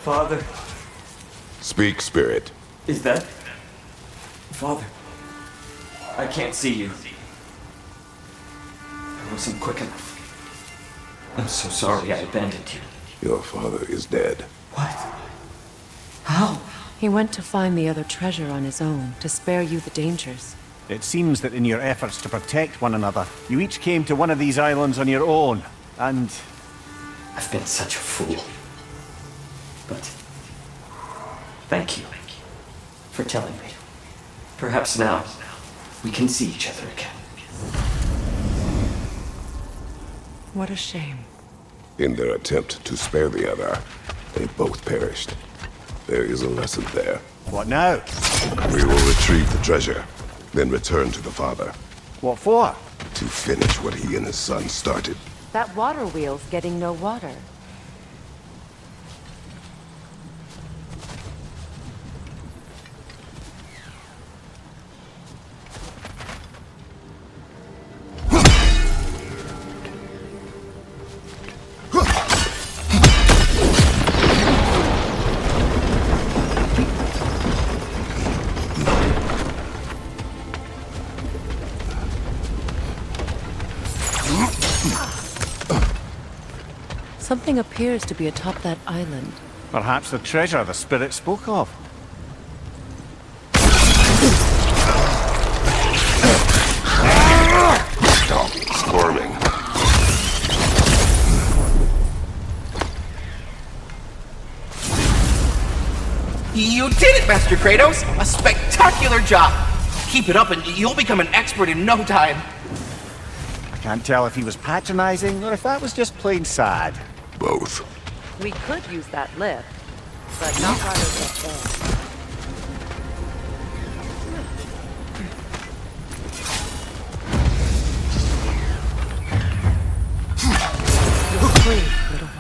Father. Speak, spirit. Is that... Father? I can't see you. I wasn't quick enough. I'm so sorry I abandoned you. Your father is dead. What? How? He went to find the other treasure on his own, to spare you the dangers. It seems that in your efforts to protect one another, you each came to one of these islands on your own, and... I've been such a fool. But... thank you. For telling me. Perhaps now, we can see each other again. What a shame. In their attempt to spare the other, they both perished. There is a lesson there. What now? We will retrieve the treasure, then return to the father. What for? To finish what he and his son started. That water wheel's getting no water. Something appears to be atop that island. Perhaps the treasure the spirit spoke of. Stop squirming. You did it, Master Kratos! A spectacular job! Keep it up and you'll become an expert in no time. I can't tell if he was patronizing or if that was just plain sad. Both. We could use that lift, but not while it's up there. You're free, little one.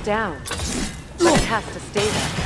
Down, but it has to stay there.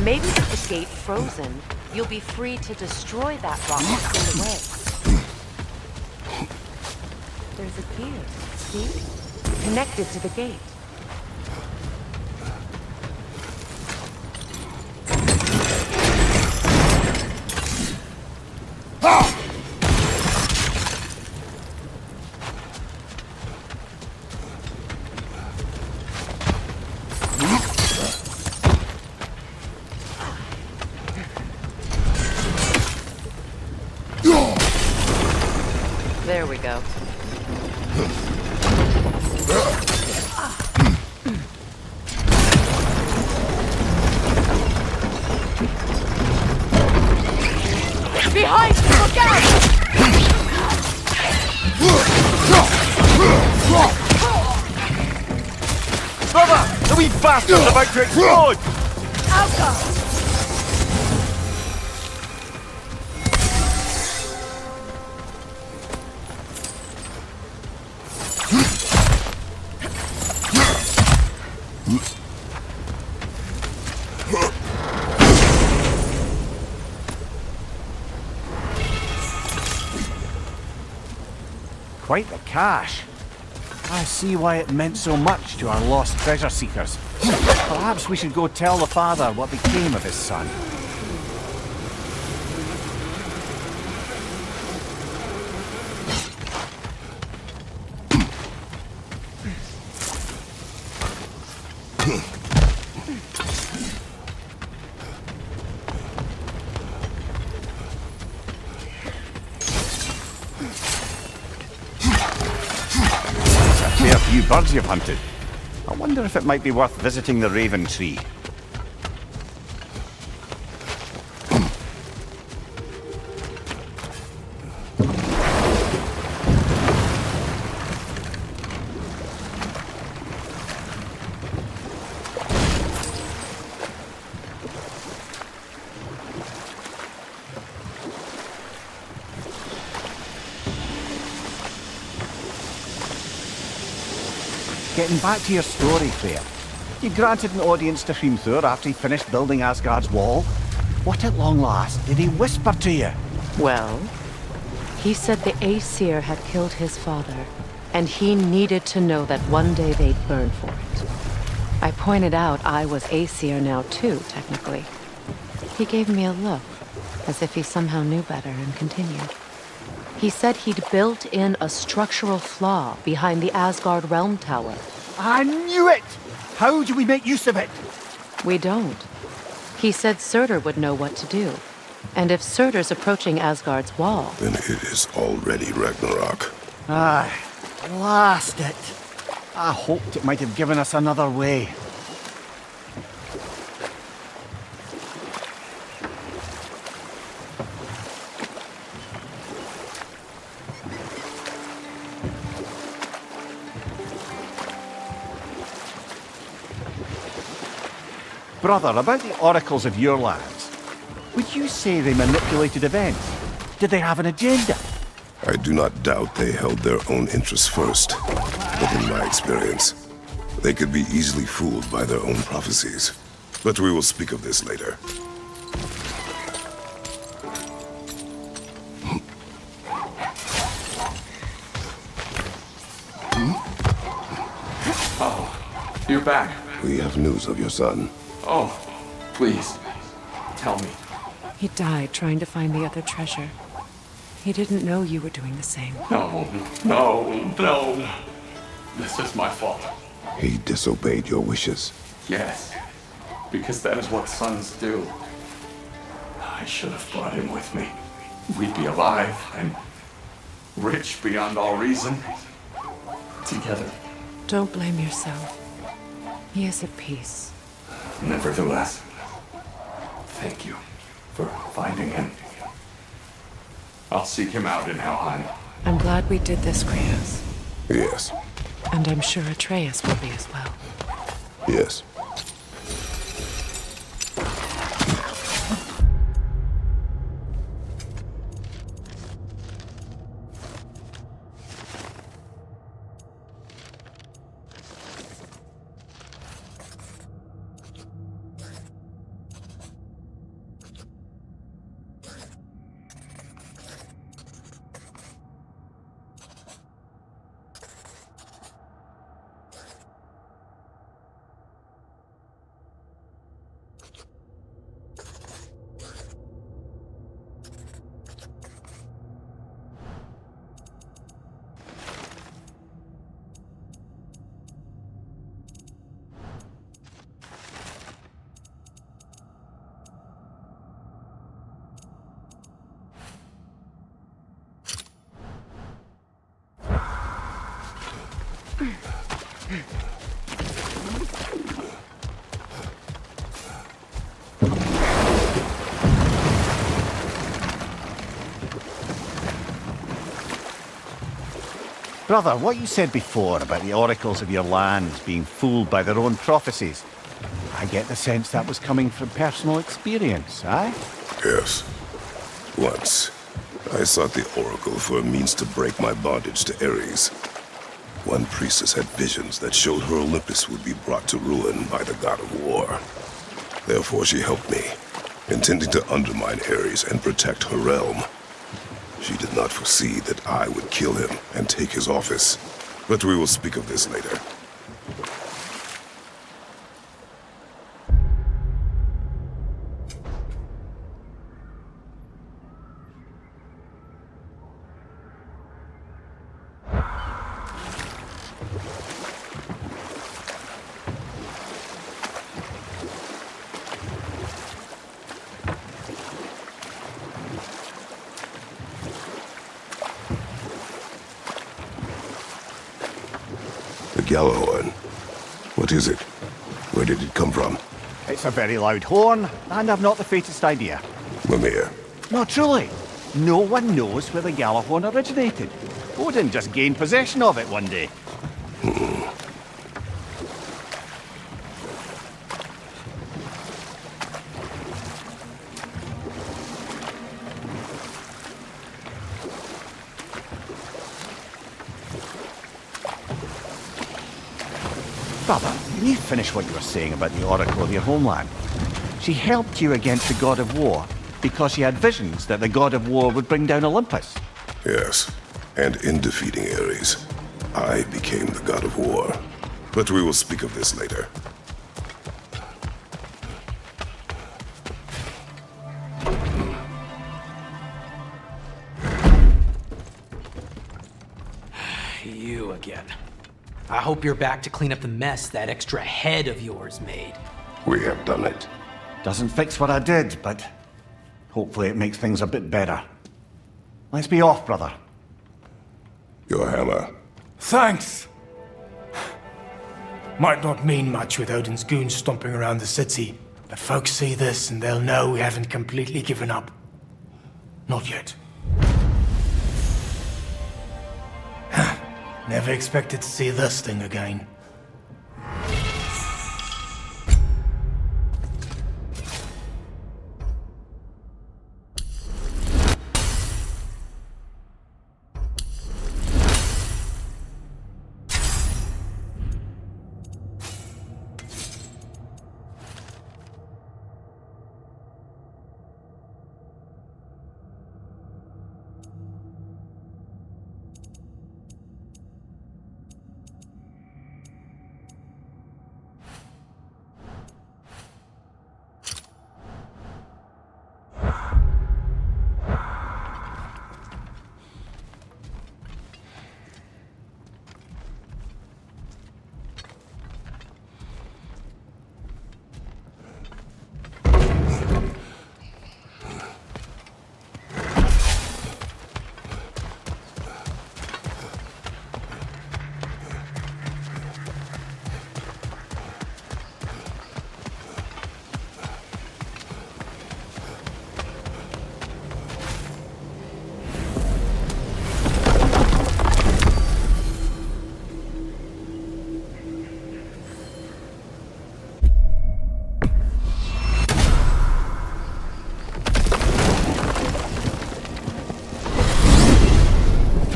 Maybe with the gate frozen, you'll be free to destroy that rock that's in the way. There's a gear, see? Connected to the gate. There we go. bastard's about to explode! Quite the cache. I see why it meant so much to our lost treasure seekers. Perhaps we should go tell the father what became of his son. A few birds you've hunted. I wonder if it might be worth visiting the Raven Tree. Getting back to your story, Freya. You granted an audience to Hrimthur after he finished building Asgard's wall. What at long last did he whisper to you? Well, he said the Aesir had killed his father, and he needed to know that one day they'd burn for it. I pointed out I was Aesir now too, technically. He gave me a look, as if he somehow knew better, and continued. He said he'd built in a structural flaw behind the Asgard realm tower. I knew it! How do we make use of it? We don't. He said Surtur would know what to do. And if Surtur's approaching Asgard's wall... Then it is already Ragnarok. Aye, blast it. I hoped it might have given us another way. Brother, about the oracles of your lands, would you say they manipulated events? Did they have an agenda? I do not doubt they held their own interests first, but in my experience, they could be easily fooled by their own prophecies. But we will speak of this later. Oh, you're back. We have news of your son. Oh, please, tell me. He died trying to find the other treasure. He didn't know you were doing the same. No. This is my fault. He disobeyed your wishes. Yes, because that is what sons do. I should have brought him with me. We'd be alive and rich beyond all reason. Together. Don't blame yourself. He is at peace. Nevertheless, thank you for finding him. I'll seek him out in Helheim. I'm glad we did this, Kratos. Yes. And I'm sure Atreus will be as well. Yes. Brother, what you said before about the oracles of your lands being fooled by their own prophecies, get the sense that was coming from personal experience, aye? Yes. Once, I sought the Oracle for a means to break my bondage to Ares. One priestess had visions that showed her Olympus would be brought to ruin by the god of war. Therefore she helped me, intending to undermine Ares and protect her realm. She did not foresee that I would kill him and take his office. But we will speak of this later. Gjallarhorn. What is it? Where did it come from? It's a very loud horn, and I've not the faintest idea. Mimir. No, truly. No one knows where the Gjallarhorn originated. Odin just gained possession of it one day. Brother, can you finish what you were saying about the Oracle of your homeland? She helped you against the god of war because she had visions that the god of war would bring down Olympus. Yes, and in defeating Ares, I became the god of war. But we will speak of this later. You again. I hope you're back to clean up the mess that extra head of yours made. We have done it. Doesn't fix what I did, but hopefully it makes things a bit better. Let's be off, brother. Your hammer. Thanks! Might not mean much with Odin's goons stomping around the city, but folks see this and they'll know we haven't completely given up. Not yet. Never expected to see this thing again.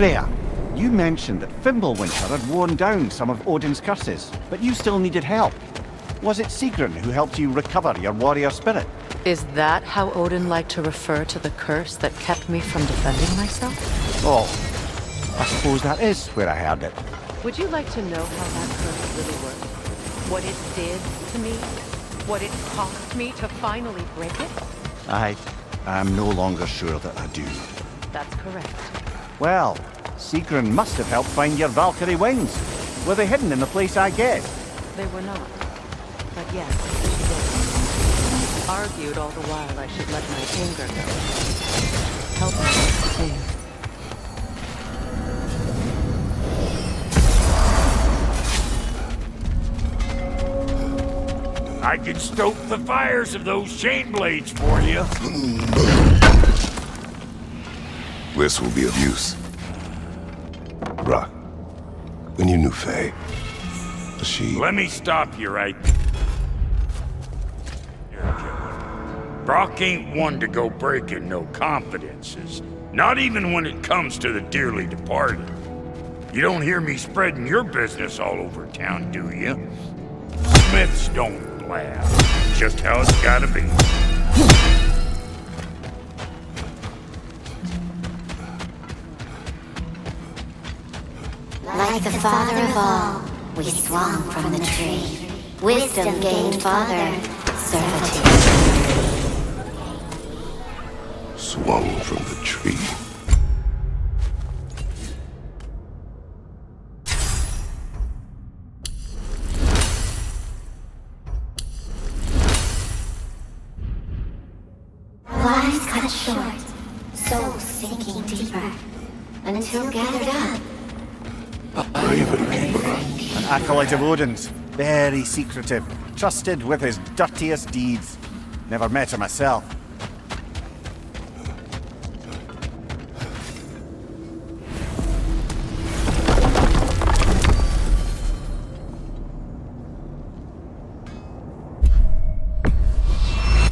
Freya, you mentioned that Fimbulwinter had worn down some of Odin's curses, but you still needed help. Was it Sigrun who helped you recover your warrior spirit? Is that how Odin liked to refer to the curse that kept me from defending myself? Oh, I suppose that is where I heard it. Would you like to know how that curse really worked? What it did to me? What it cost me to finally break it? I am no longer sure that I do. That's correct. Well, Sigrun must have helped find your Valkyrie wings. Were they hidden in the place I guessed? They were not. But yes, she did. Argued all the while I should let my anger go. Help me sing. I can stoke the fires of those chain blades for you. This will be of use. Rock, when you knew Faye, she... Let me stop you right. Brock ain't one to go breaking no confidences. Not even when it comes to the dearly departed. You don't hear me spreading your business all over town, do you? Smiths don't blab. Just how it's gotta be. Like the father of all, we swung from the tree. Wisdom gained father, servitude. Swung from the tree. Lives cut short, souls sinking deeper, until gathered up. Raven Keeper. An acolyte of Odin's. Very secretive. Trusted with his dirtiest deeds. Never met her myself.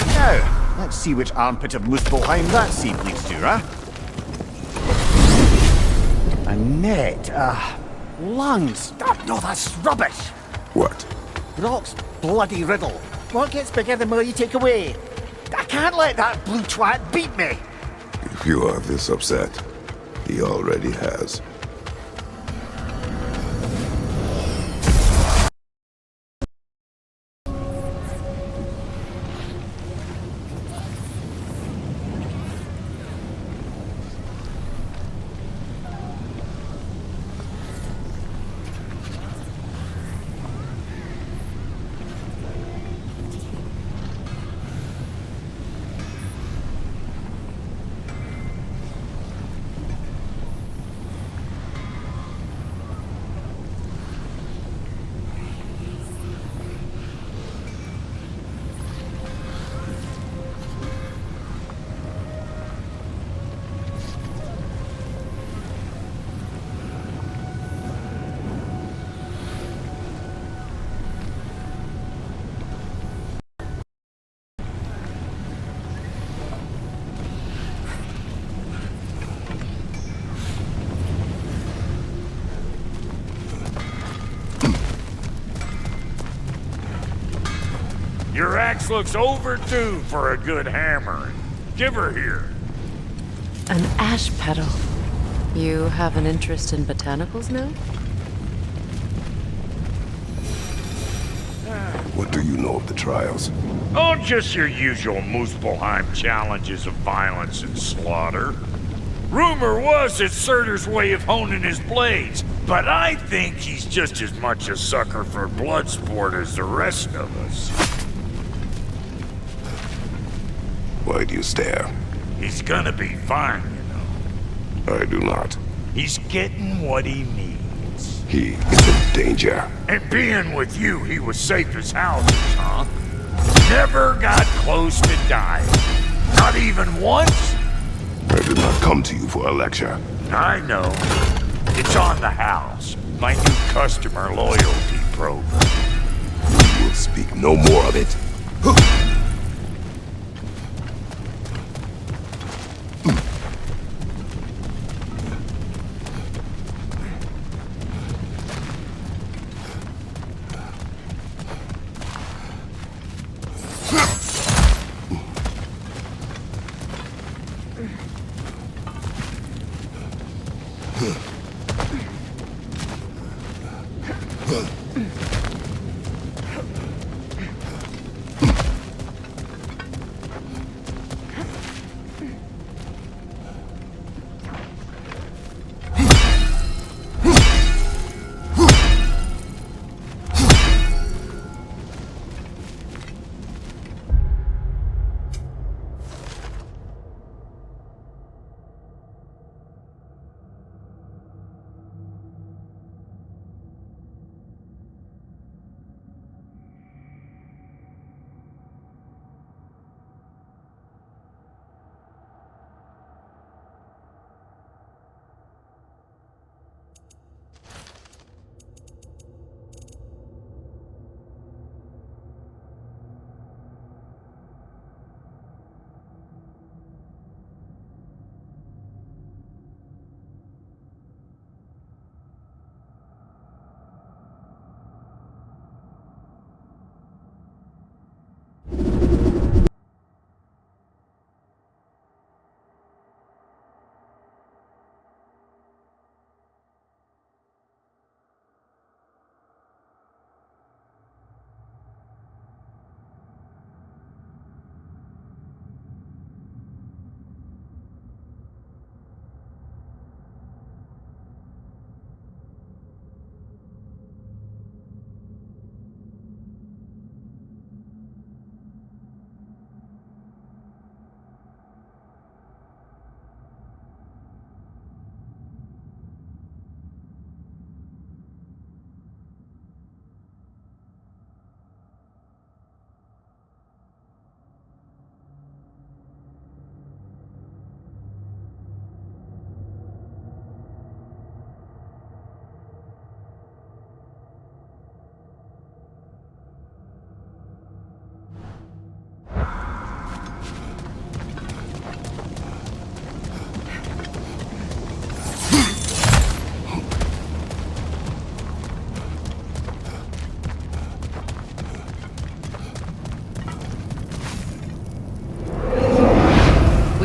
Now, let's see which armpit of Muspelheim that seed leads to, huh? A net, lungs. Oh, no, that's rubbish. What? Brock's bloody riddle. What gets bigger the more you take away? I can't let that blue twat beat me. If you are this upset, he already has. Your axe looks overdue for a good hammering. Give her here. An ash petal. You have an interest in botanicals now? What do you know of the trials? Oh, just your usual Muspelheim challenges of violence and slaughter. Rumor was it's Surtur's way of honing his blades, but I think he's just as much a sucker for blood sport as the rest of us. Why do you stare? He's gonna be fine, you know. I do not. He's getting what he needs. He is in danger. And being with you, he was safe as houses, huh? Never got close to dying. Not even once? I did not come to you for a lecture. I know. It's on the house. My new customer loyalty program. You will speak no more of it.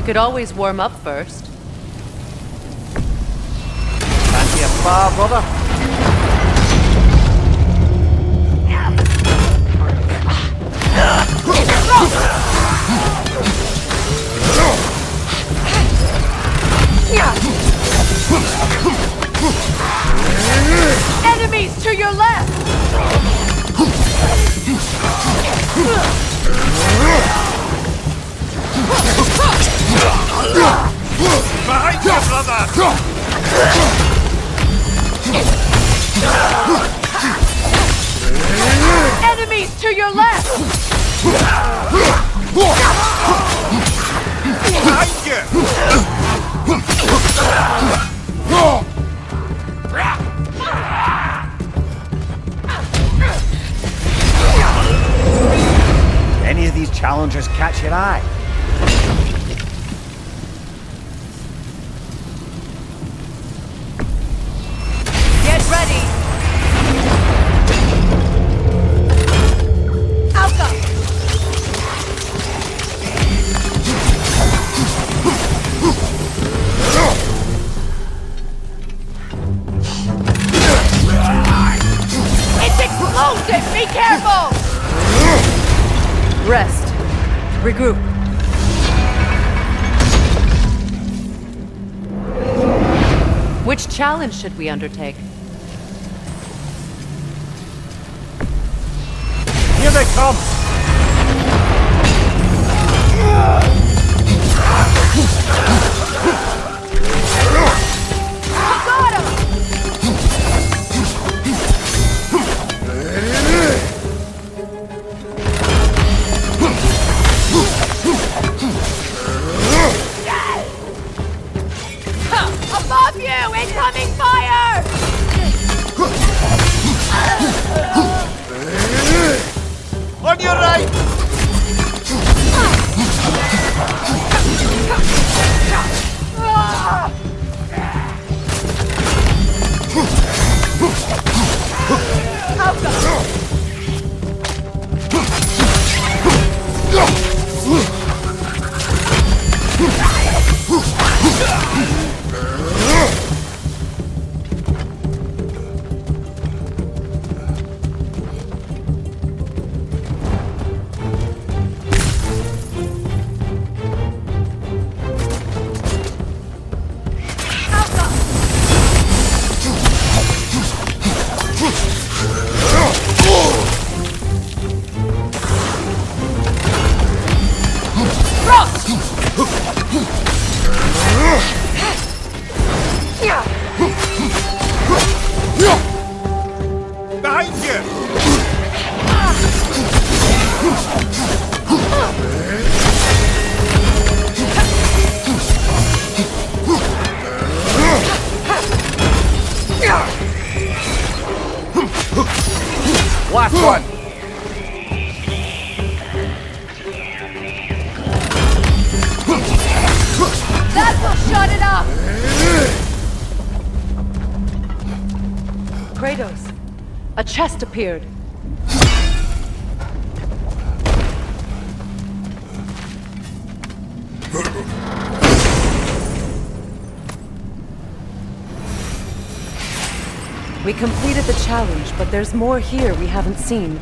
could always warm up first. Fancy a bar, brother? Enemies to your left! Behind you, brother! Enemies to your left! Behind you! Any of these challengers catch your eye? Get ready! Alpha! It's explosive! Be careful! Rest. Regroup. Which challenge should we undertake? Here they come! Got him! Above you! Incoming fire! On your right! Behind you! Last one! That will shut it up! Kratos, a chest appeared. We completed the challenge, but there's more here we haven't seen.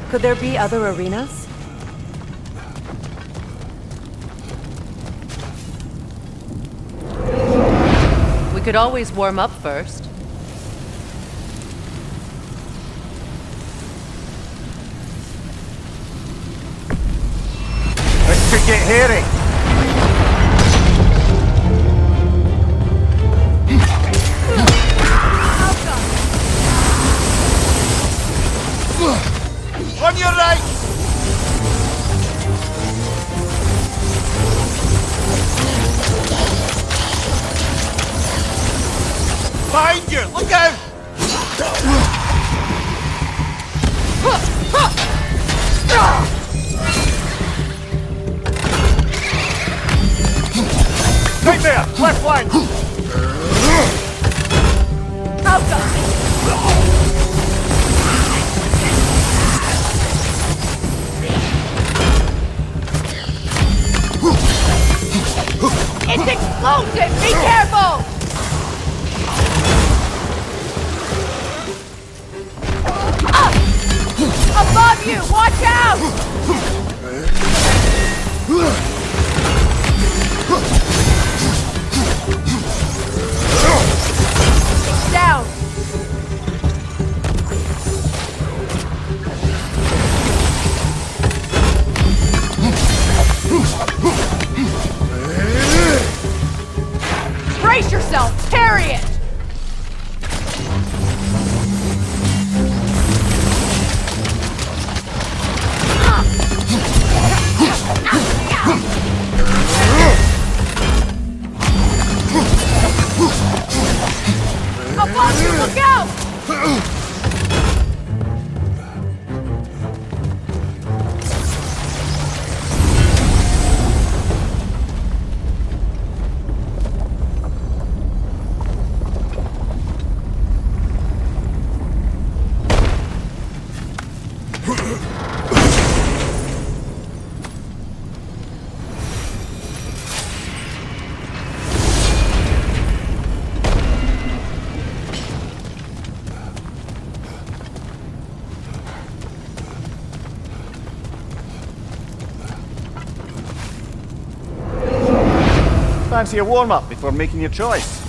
Could there be other arenas? We could always warm up first. This could get hairy! On your right! Behind you! Look out! Right there! Left flank! Explosive! Be careful! Above you! Watch out! It's down! Brace yourself! Parry it! Above you, look out! Fancy a warm-up before making your choice.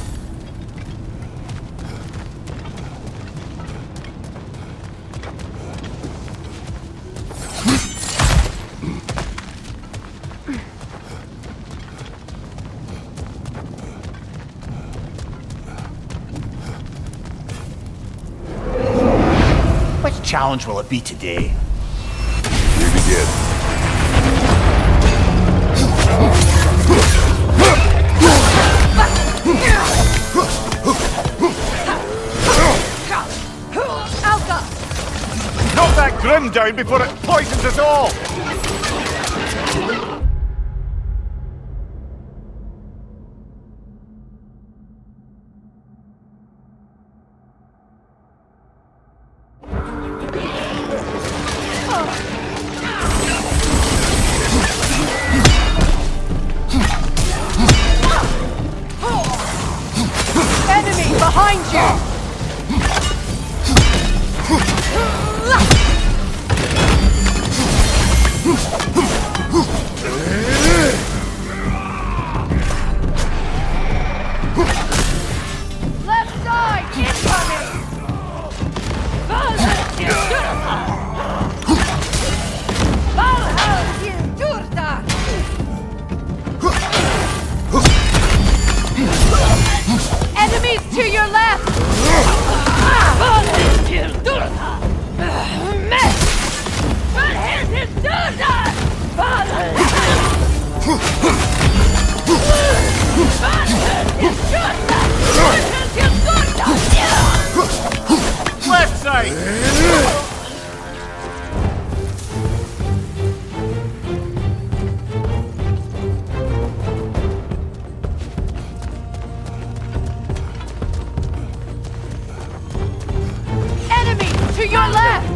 Which challenge will it be today? We begin. Knock that grim down before it poisons us all! Enemy behind you! Left side, incoming! Enemies to your left! Left side! Enemy to your left!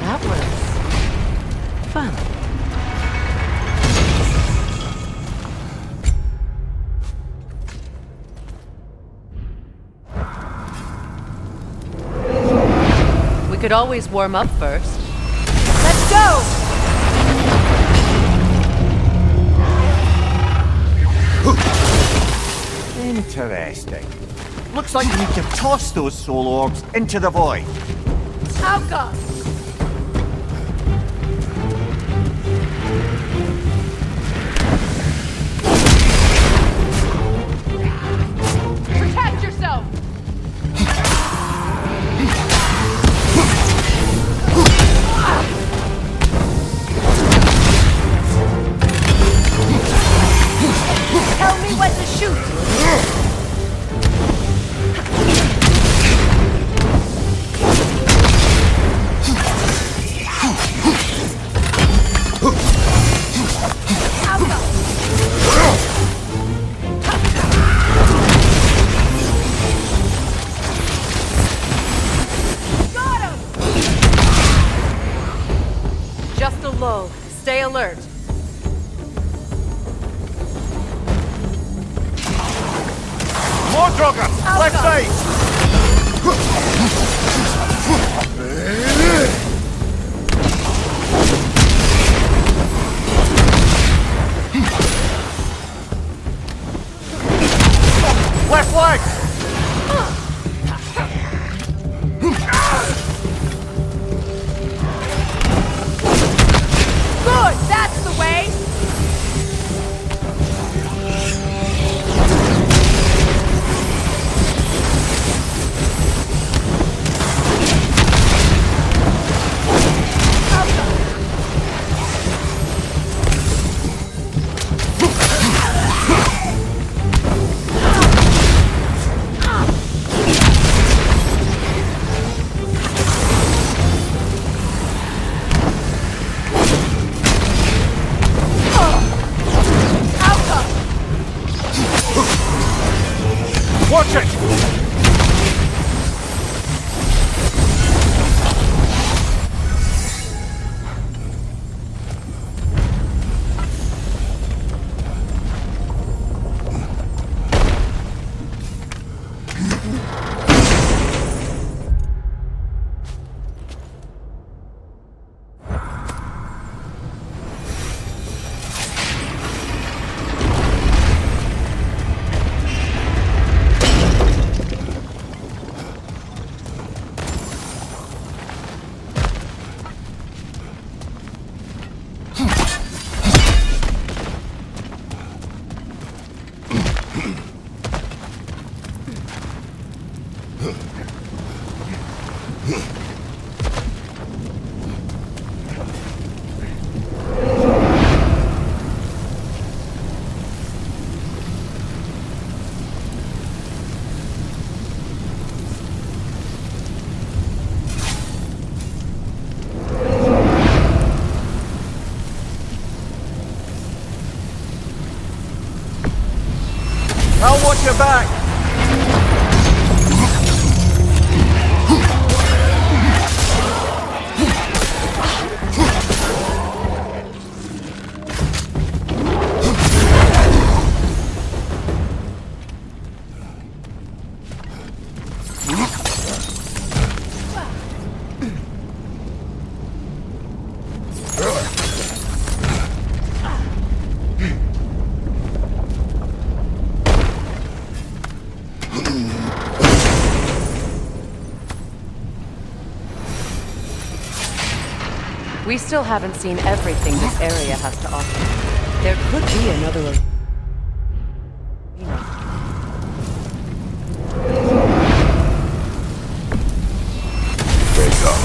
That was fun. We could always warm up first. Let's go! Interesting. Looks like you need to toss those soul orbs into the void. Outcome! Protect yourself! Tell me when to shoot! Careful! Stay alert. More Draugr! Left side! Left flank! Good! That's the way! Watch it! I'll watch your back! We still haven't seen everything this area has to offer. There could be another arena. Wake up.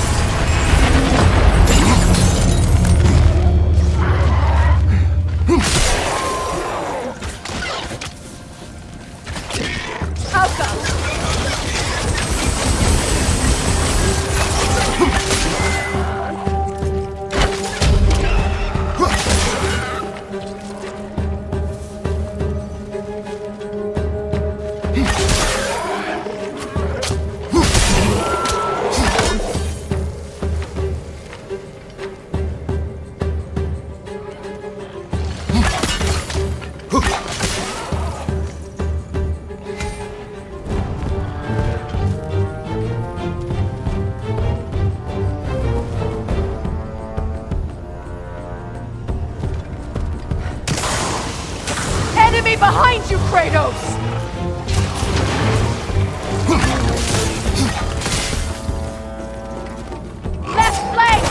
Enemy behind you, Kratos! Left flank!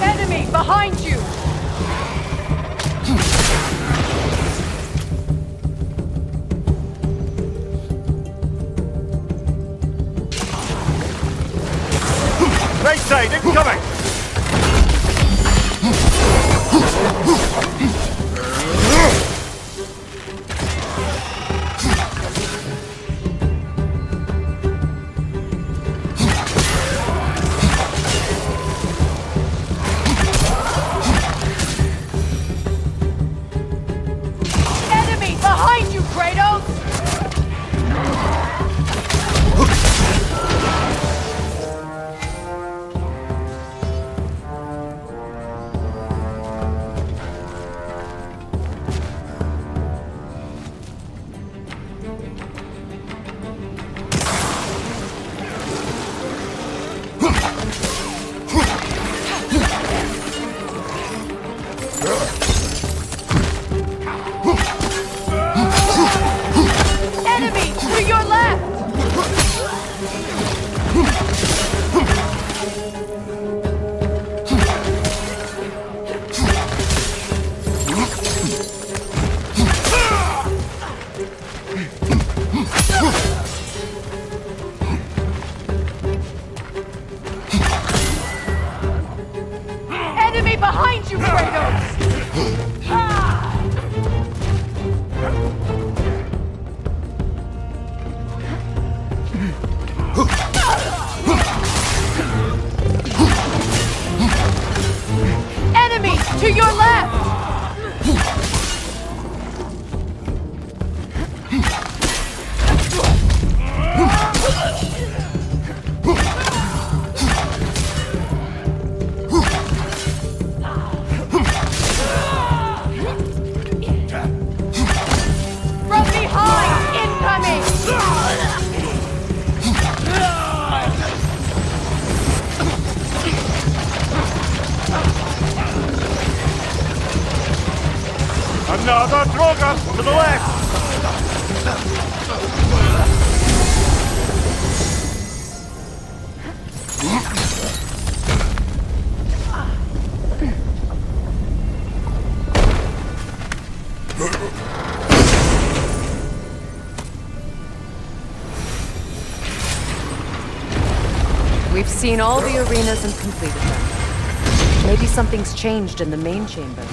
Enemy behind you! Right side, incoming! behind you, Kratos! Enemy to your left! From behind, incoming! Another Droga to the left! We've seen all the arenas and completed them. Maybe something's changed in the main chamber.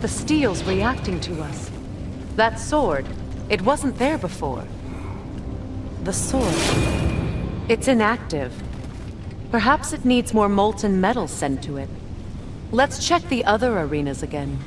The steel's reacting to us. That sword, it wasn't there before. The sword, it's inactive. Perhaps it needs more molten metal sent to it. Let's check the other arenas again.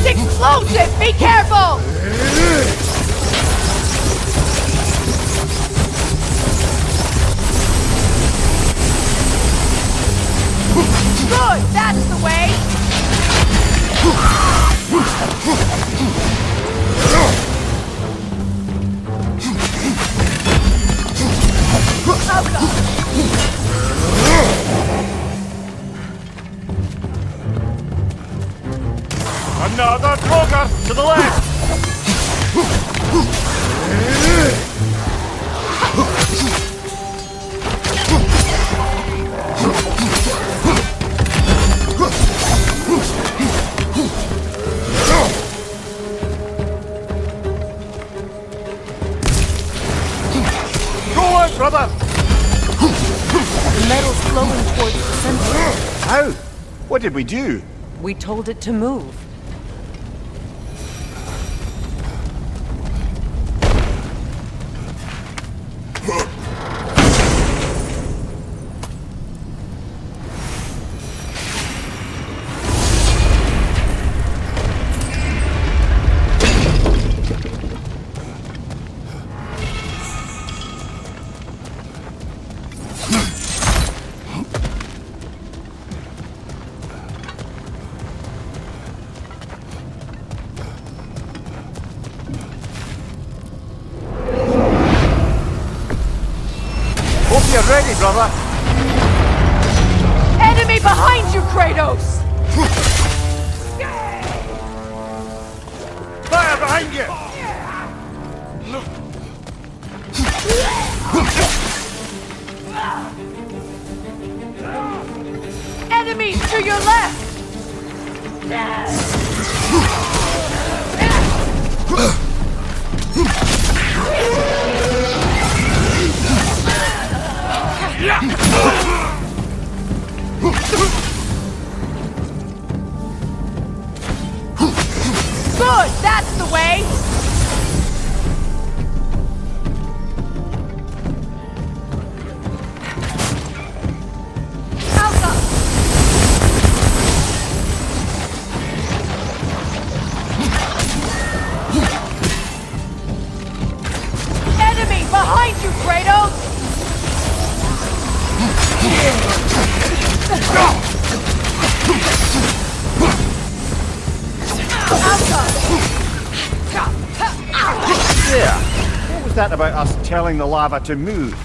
Explosive! Be careful! Good! That's the way! Another Droga to the left! Go on, brother! The metal's flowing towards the center. How? What did we do? We told it to move. Hope you're ready, brother. Enemy behind you, Kratos! Fire behind you! Enemies to your left! Good, that's the way! Yeah. What was that about us telling the lava to move?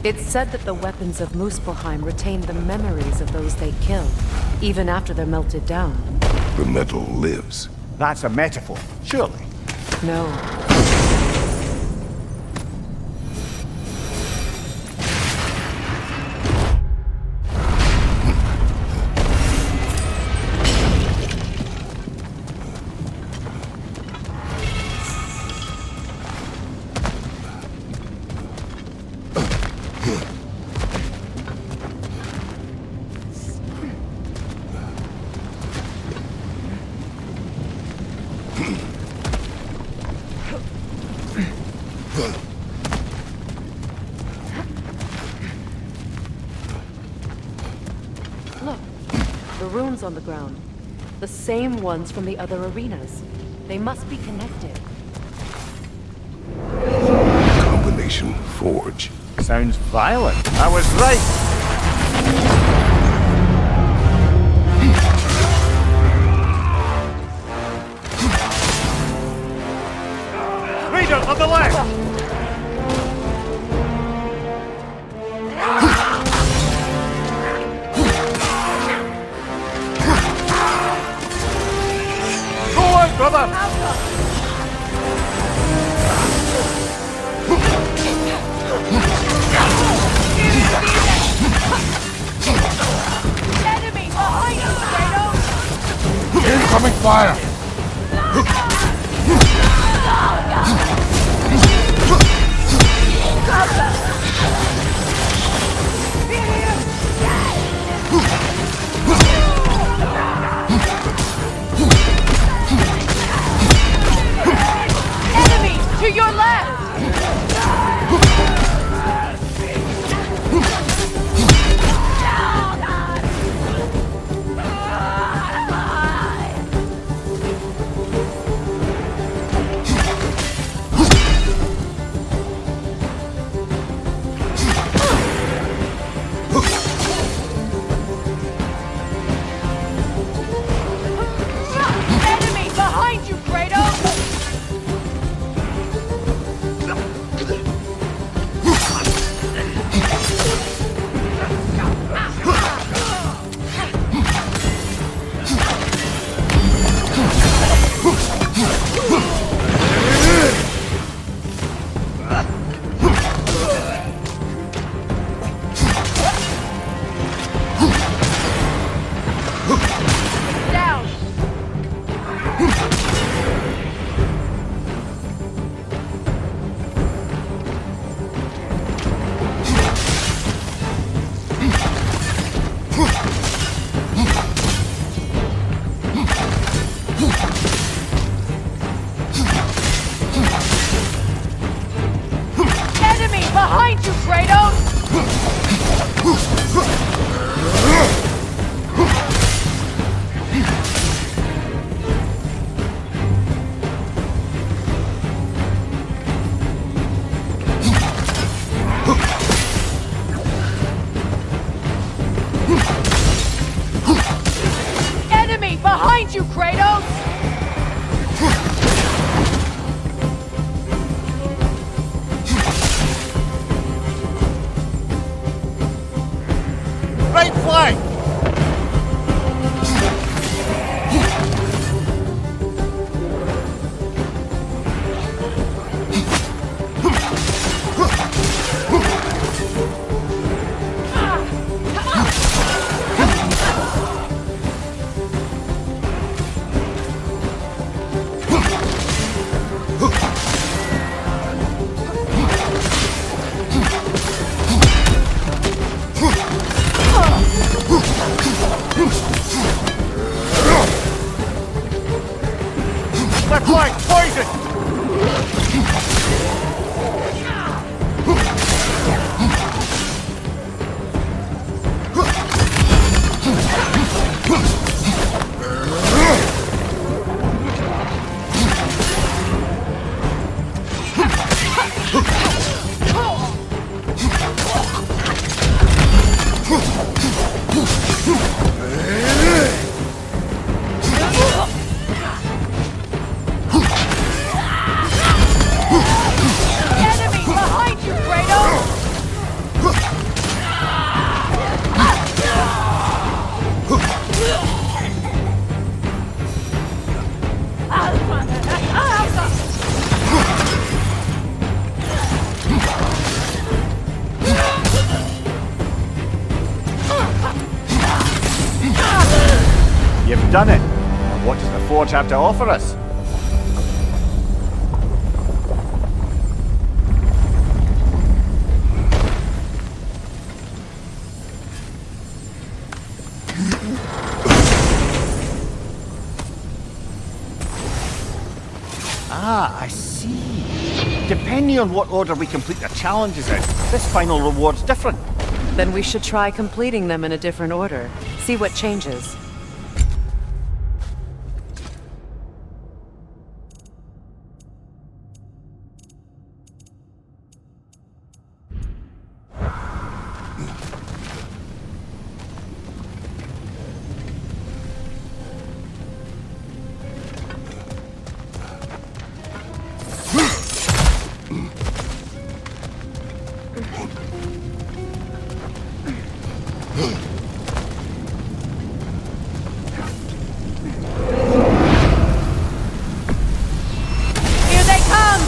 It's said that the weapons of Muspelheim retain the memories of those they killed, even after they're melted down. The metal lives. That's a metaphor, surely. No. Look, the runes on the ground. The same ones from the other arenas. They must be connected. Combination forge. Sounds violent. I was right. Reader on the left! Go on, brother! Enemy behind you, Kratos! Incoming fire! Enemy to your left! Enemy behind you, Kratos! Down! Enemy behind you, Kratos! Enemy behind you, Kratos! Right flank! Left flank, poison! done it. And what does the Forge have to offer us? Ah, I see. Depending on what order we complete the challenges in, this final reward's different. Then we should try completing them in a different order. See what changes. Here they come!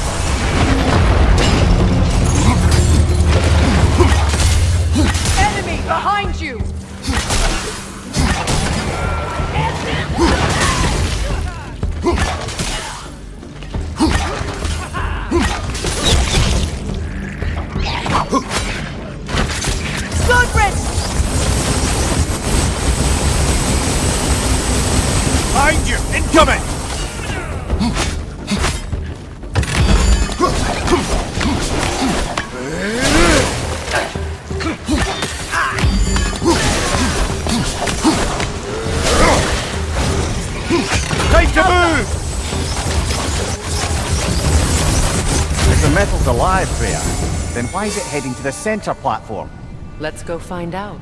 Enemy behind you! Goodrich! Behind you! Incoming! Time to move! If the metal's alive, Freya, then why is it heading to the center platform? Let's go find out.